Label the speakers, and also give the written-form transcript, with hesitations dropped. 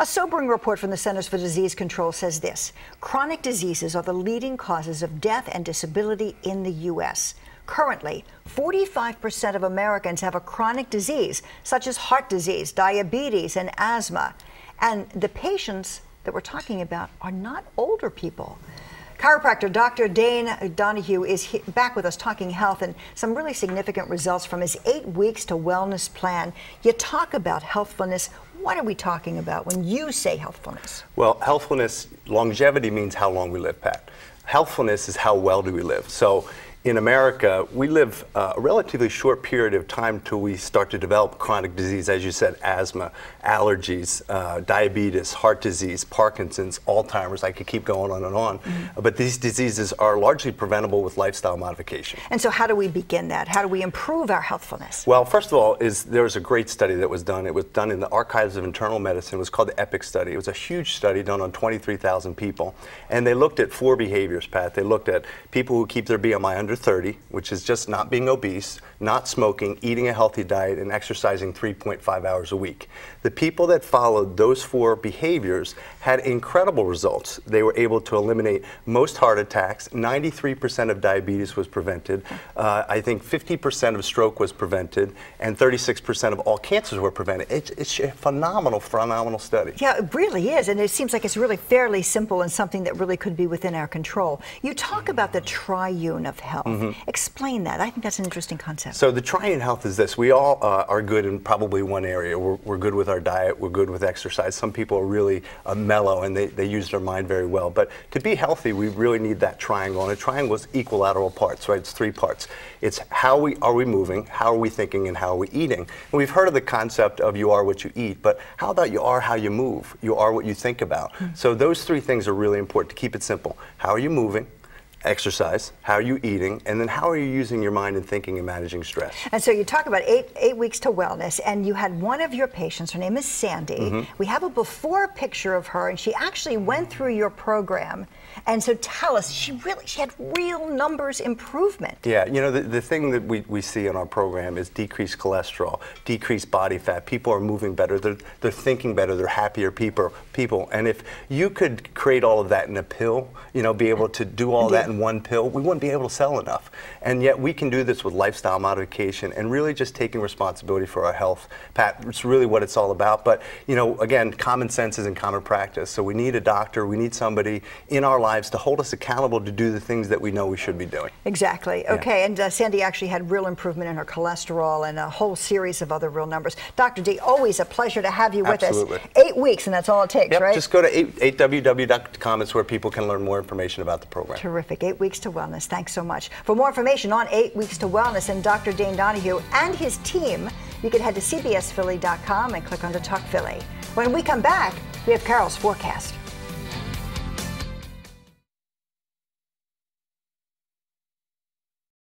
Speaker 1: A sobering report from the Centers for Disease Control says this: chronic diseases are the leading causes of death and disability in the U.S. Currently, 45% of Americans have a chronic disease, such as heart disease, diabetes, and asthma. And the patients that we're talking about are not older people. Chiropractor Dr. Dane Donahue is back with us talking health and some really significant results from his 8 weeks to wellness plan. You talk about healthfulness. What are we talking about when you say healthfulness?
Speaker 2: Well, healthfulness, longevity means how long we live, Pat. Healthfulness is how well do we live. So in America, we live a relatively short period of time till we start to develop chronic disease, as you said, asthma, allergies, diabetes, heart disease, Parkinson's, Alzheimer's. I could keep going on and on. But these diseases are largely preventable with lifestyle modification.
Speaker 1: And so how do we begin that? How do we improve our healthfulness?
Speaker 2: Well, first of all, there was a great study that was done. It was done in the Archives of Internal Medicine. It was called the EPIC study. It was a huge study done on 23,000 people. And they looked at 4 behaviors, Pat. They looked at people who keep their BMI under 30, which is just not being obese, not smoking, eating a healthy diet, and exercising 3.5 hours a week. The people that followed those 4 behaviors had incredible results. They were able to eliminate most heart attacks, 93% of diabetes was prevented, I think 50% of stroke was prevented, and 36% of all cancers were prevented. It's a phenomenal, phenomenal study.
Speaker 1: Yeah, it really is, and it seems like it's really fairly simple and something that really could be within our control. You talk about the Triune of Health. Explain that. I think that's an interesting concept.
Speaker 2: So the Triune Health is this. We all are good in probably one area. We're good with our diet. We're good with exercise. Some people are really mellow and they use their mind very well. But to be healthy, we really need that triangle. And a triangle is equilateral parts, right? It's 3 parts. It's how are we moving, how are we thinking, and how are we eating. And we've heard of the concept of you are what you eat, but how about you are how you move? You are what you think about. So those 3 things are really important to keep it simple. How are you moving? Exercise, how are you eating, and then how are you using your mind and thinking and managing stress.
Speaker 1: And so you talk about eight weeks to wellness, and you had one of your patients, her name is Sandy. We have a before picture of her, and she actually went through your program. And so tell us, she had real numbers improvement.
Speaker 2: Yeah, you know, the thing that we see in our program is decreased cholesterol, decreased body fat. People are moving better, they're thinking better, they're happier people. And if you could create all of that in a pill, you know, be able to do all that in one pill, we wouldn't be able to sell enough. And yet we can do this with lifestyle modification and really just taking responsibility for our health. Pat, it's really what it's all about. But, you know, again, common sense is in common practice. So we need a doctor, we need somebody in our lives to hold us accountable to do the things that we know we should be doing.
Speaker 1: Exactly.
Speaker 2: Yeah.
Speaker 1: Okay, and Sandy actually had real improvement in her cholesterol and a whole series of other real numbers. Dr. D, always a pleasure to have you with us. 8 weeks, and that's all it takes, right?
Speaker 2: Just go to 8ww.com. It's where people can learn more information about the program.
Speaker 1: Terrific. 8 weeks to wellness. Thanks so much. For more information on 8 weeks to wellness and Dr. Dane Donahue and his team, you can head to cbsphilly.com and click on the Talk Philly. When we come back, we have Carol's forecast.